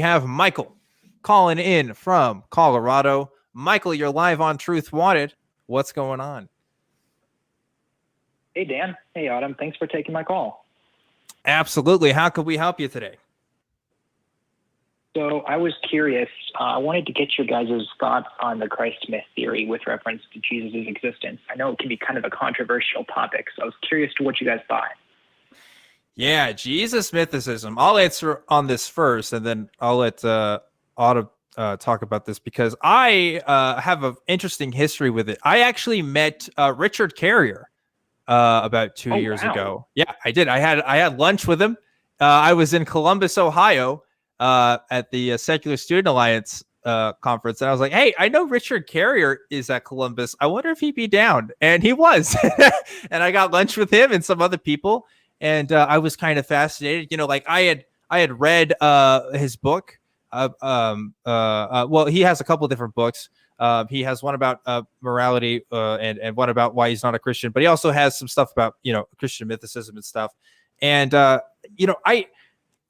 have Michael calling in from Colorado. Michael, you're live on Truth Wanted. What's going on? Hey, Dan. Hey, Autumn. Thanks for taking my call. Absolutely. How could we help you today? So I was curious. I wanted to get your guys' thoughts on the Christ myth theory with reference to Jesus' existence. I know it can be kind of a controversial topic, so I was curious to what you guys thought. Yeah, Jesus mythicism. I'll answer on this first, and then I'll let Autumn talk about this, because I have an interesting history with it. I actually met Richard Carrier about 2 years ago. Yeah, I did. I had lunch with him. I was in Columbus, Ohio, at the Secular Student Alliance conference, and I was like, "Hey, I know Richard Carrier is at Columbus. I wonder if he'd be down." And he was, and I got lunch with him and some other people, and I was kind of fascinated. You know, like I had read his book. Well, he has a couple of different books. He has one about morality and one about why he's not a Christian, but he also has some stuff about, Christian mythicism and stuff. And,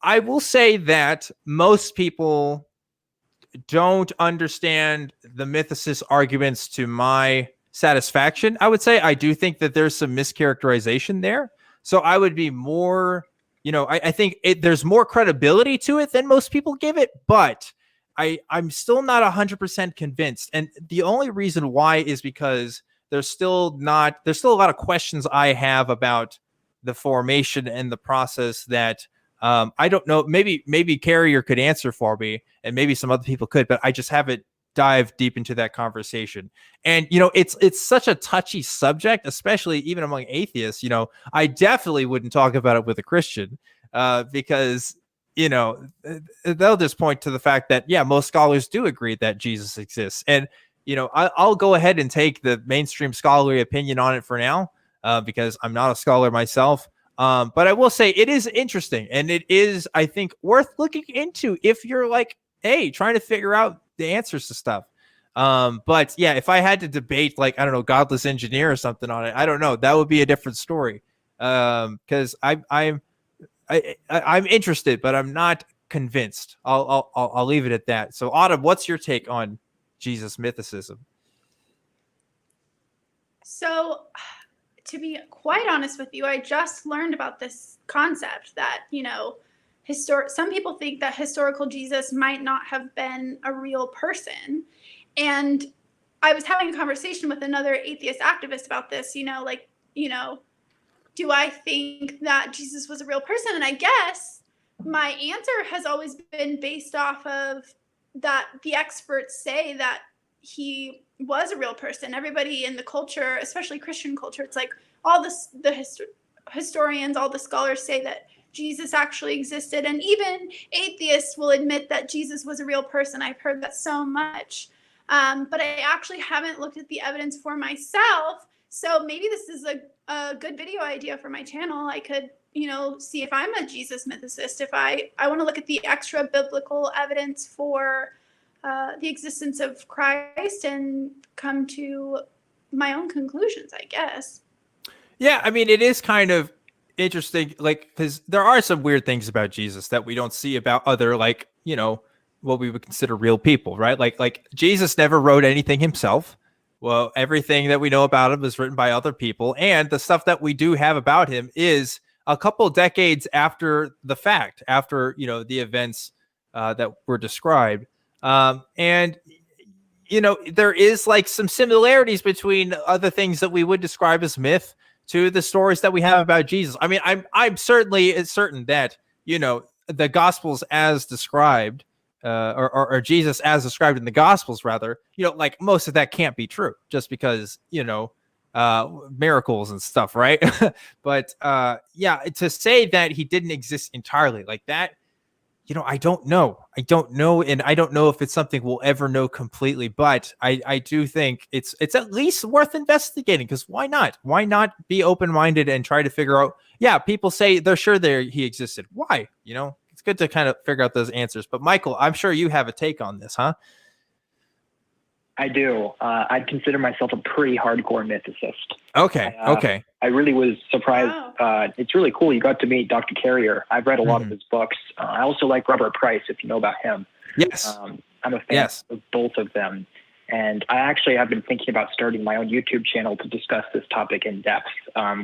I will say that most people don't understand the mythicist arguments to my satisfaction. I would say I do think that there's some mischaracterization there. So I would be more, I think there's more credibility to it than most people give it, but I'm still not 100% convinced. And the only reason why is because there's still a lot of questions I have about the formation and the process that I don't know. Maybe Carrier could answer for me, and maybe some other people could, but I just haven't dived deep into that conversation. And it's such a touchy subject, especially even among atheists. I definitely wouldn't talk about it with a Christian because they'll just point to the fact that most scholars do agree that Jesus exists. And I'll go ahead and take the mainstream scholarly opinion on it for now because I'm not a scholar myself. But I will say it is interesting, and it is, I think, worth looking into if you're like, hey, trying to figure out the answers to stuff. But yeah, if I had to debate, like, I don't know, Godless Engineer or something on it, I don't know, that would be a different story. Because I'm interested, but I'm not convinced. I'll leave it at that. So Autumn, what's your take on Jesus mythicism? So, to be quite honest with you, I just learned about this concept that, some people think that historical Jesus might not have been a real person. And I was having a conversation with another atheist activist about this, do I think that Jesus was a real person? And I guess my answer has always been based off of that the experts say that he was a real person. Everybody in the culture, especially Christian culture, it's like all the historians, all the scholars say that Jesus actually existed. And even atheists will admit that Jesus was a real person. I've heard that so much. But I actually haven't looked at the evidence for myself. So maybe this is a good video idea for my channel. I could, see if I'm a Jesus mythicist, if I want to look at the extra biblical evidence for the existence of Christ and come to my own conclusions, I guess. Yeah, I mean, it is kind of interesting, like, because there are some weird things about Jesus that we don't see about other, like, what we would consider real people, right? Like Jesus never wrote anything himself. Well, everything that we know about him is written by other people, and the stuff that we do have about him is a couple decades after the fact, after the events that were described. And there is like some similarities between other things that we would describe as myth to the stories that we have about Jesus. I mean, I'm certainly certain that the Gospels as described, or Jesus as described in the Gospels, rather, like most of that can't be true, just because miracles and stuff, right? But yeah, to say that he didn't exist entirely like that, I don't know, and I don't know if it's something we'll ever know completely, but I do think it's at least worth investigating, because why not be open-minded and try to figure out, people say they're sure he existed. Why? It's good to kind of figure out those answers. But Michael, I'm sure you have a take on this, huh? I do. I'd consider myself a pretty hardcore mythicist. Okay. Okay. I really was surprised. Wow. It's really cool. You got to meet Dr. Carrier. I've read a lot of his books. I also like Robert Price, if you know about him. Yes. I'm a fan of both of them. And I actually have been thinking about starting my own YouTube channel to discuss this topic in depth,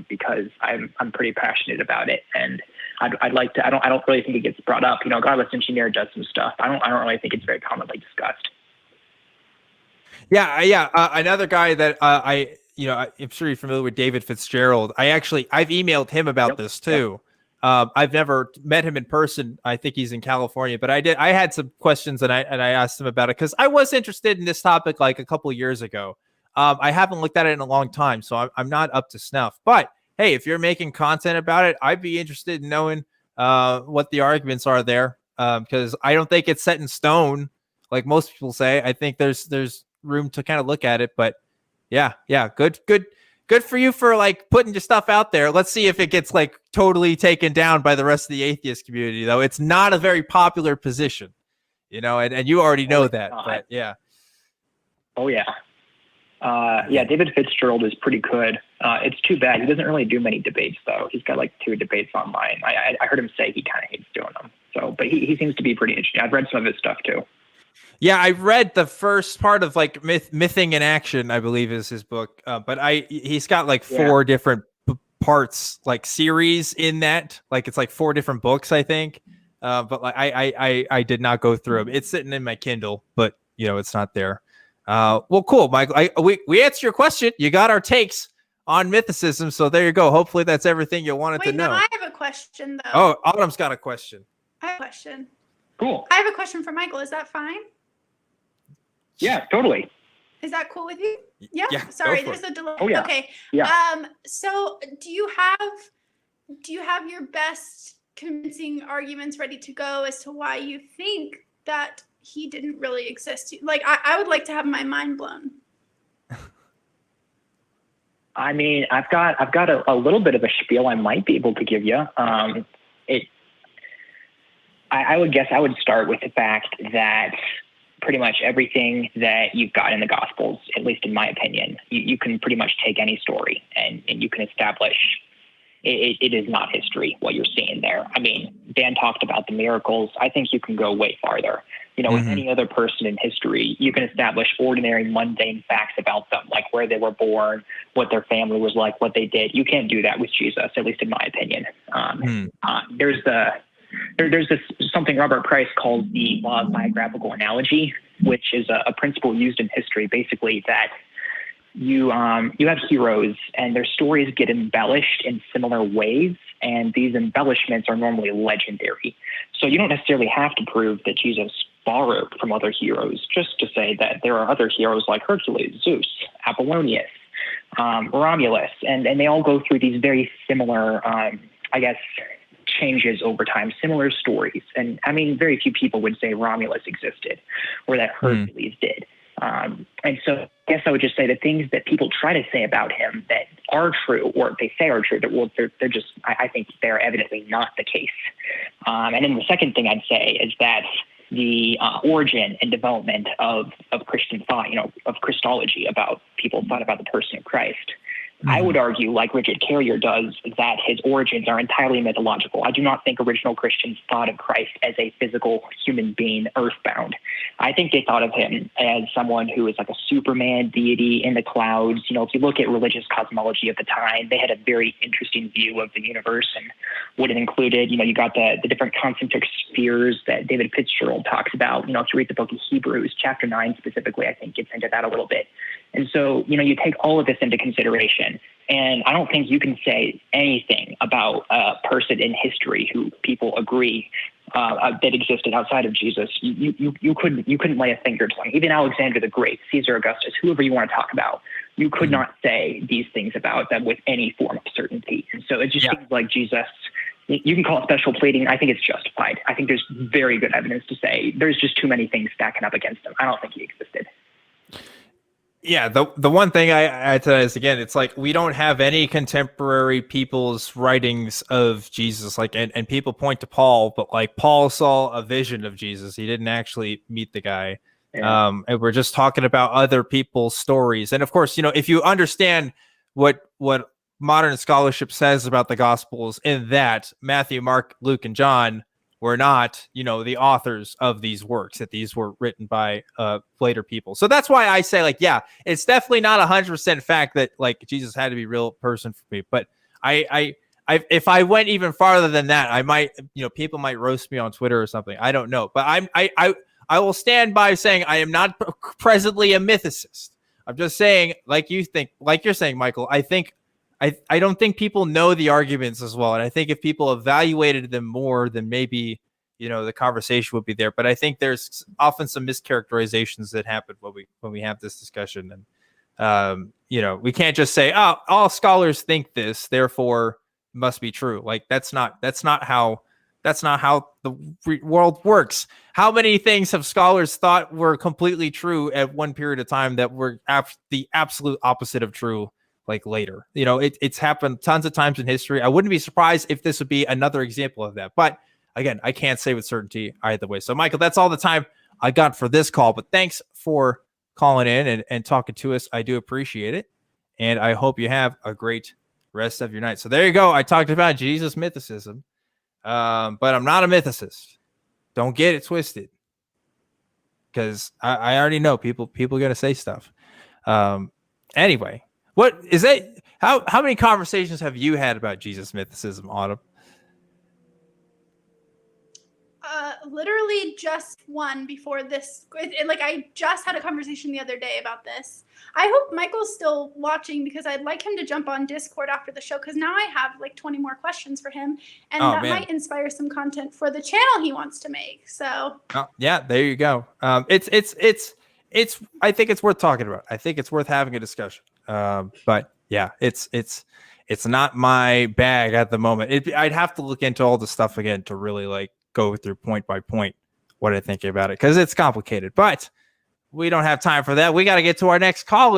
because I'm pretty passionate about it. And I'd like to. I don't really think it gets brought up. You know, Godless Engineer does some stuff. I don't really think it's very commonly discussed. Yeah. Another guy that I'm sure you're familiar with, David Fitzgerald. I've emailed him about this too. I've never met him in person. I think he's in California, but I had some questions and I asked him about it because I was interested in this topic like a couple of years ago. I haven't looked at it in a long time, so I'm not up to snuff. But hey, if you're making content about it, I'd be interested in knowing what the arguments are there, because I don't think it's set in stone like most people say. I think there's room to kind of look at it, but yeah, good for you for like putting your stuff out there. Let's see if it gets like totally taken down by the rest of the atheist community, though. It's not a very popular position, and you already know that. But yeah. Oh yeah. David Fitzgerald is pretty good. It's too bad he doesn't really do many debates though. He's got like 2 debates online. I heard him say he kind of hates doing them. So, but he seems to be pretty interesting. I've read some of his stuff too. Yeah, I read the first part of like Mything in Action, I believe is his book. But he's got like 4 different parts, like series in that. Like it's like 4 different books, I think. But like I did not go through them. It's sitting in my Kindle, but it's not there. Well, cool, Michael. We answered your question. You got our takes on mythicism, so there you go. Hopefully that's everything you wanted to know. No, I have a question though. Oh, Autumn's got a question. I have a question. Cool. I have a question for Michael. Is that fine? Yeah, totally. Is that cool with you? Yeah. Sorry, there's a delay. Oh, yeah. Okay. Yeah. So do you have your best convincing arguments ready to go as to why you think that he didn't really exist? Like, I would like to have my mind blown. I mean, I've got a little bit of a spiel I might be able to give you. I would guess I would start with the fact that pretty much everything that you've got in the Gospels, at least in my opinion, you can pretty much take any story and you can establish it is not history, what you're seeing there. I mean, Dan talked about the miracles. I think you can go way farther. With any other person in history, you can establish ordinary, mundane facts about them, like where they were born, what their family was like, what they did. You can't do that with Jesus, at least in my opinion. There's this something Robert Price calls the law of biographical analogy, which is a principle used in history, basically that you have heroes and their stories get embellished in similar ways, and these embellishments are normally legendary. So you don't necessarily have to prove that Jesus borrowed from other heroes, just to say that there are other heroes like Hercules, Zeus, Apollonius, Romulus, and they all go through these very similar, changes over time, similar stories. And I mean, very few people would say Romulus existed or that Hercules did. And so I guess I would just say the things that people try to say about him that are true, or they say are true, they're just, I think they're evidently not the case. And then the second thing I'd say is that the origin and development of Christian thought, of Christology, about people thought about the person of Christ. I would argue, like Richard Carrier does, that his origins are entirely mythological. I do not think original Christians thought of Christ as a physical human being, earthbound. I think they thought of him as someone who is like a Superman deity in the clouds. If you look at religious cosmology of the time, they had a very interesting view of the universe and what it included. You got the different concentric spheres that David Fitzgerald talks about. If you read the book of Hebrews, chapter 9 specifically, I think gets into that a little bit. And so, you take all of this into consideration, and I don't think you can say anything about a person in history who people agree that existed outside of Jesus. You couldn't lay a finger to them. Even Alexander the Great, Caesar Augustus, whoever you want to talk about, you could not say these things about them with any form of certainty. And so it just seems like Jesus, you can call it special pleading. I think it's justified. I think there's very good evidence to say there's just too many things stacking up against him. I don't think he existed. Yeah, the one thing I add to that is, again, it's like we don't have any contemporary people's writings of Jesus, like, and people point to Paul, but like Paul saw a vision of Jesus. He didn't actually meet the guy. And we're just talking about other people's stories. And of course, if you understand what modern scholarship says about the Gospels, in that Matthew, Mark, Luke, and John were not, the authors of these works, that these were written by later people. So that's why I say, it's definitely not 100% fact that Jesus had to be a real person for me. But if I went even farther than that, I might, people might roast me on Twitter or something. I don't know. But I will stand by saying I am not presently a mythicist. I'm just saying, like you're saying, Michael, I don't think people know the arguments as well. And I think if people evaluated them more, then maybe, the conversation would be there. But I think there's often some mischaracterizations that happen when we have this discussion. And, we can't just say, oh, all scholars think this, therefore it must be true. That's not how the world works. How many things have scholars thought were completely true at one period of time that were the absolute opposite of true? Later, it's happened tons of times in history. I wouldn't be surprised if this would be another example of that. But again, I can't say with certainty either way. So, Michael, that's all the time I got for this call. But thanks for calling in and talking to us. I do appreciate it. And I hope you have a great rest of your night. So there you go. I talked about Jesus mythicism, but I'm not a mythicist. Don't get it twisted, because I already know people are going to say stuff. Anyway. What is that? How many conversations have you had about Jesus mythicism, Autumn? Literally just one before this. I just had a conversation the other day about this. I hope Michael's still watching, because I'd like him to jump on Discord after the show, because now I have 20 more questions for him, and might inspire some content for the channel he wants to make. So yeah, there you go. It's I think it's worth talking about. I think it's worth having a discussion. But yeah, it's not my bag at the moment. I'd have to look into all the stuff again to really go through point by point what I think about it, because it's complicated. But we don't have time for that. We got to get to our next caller.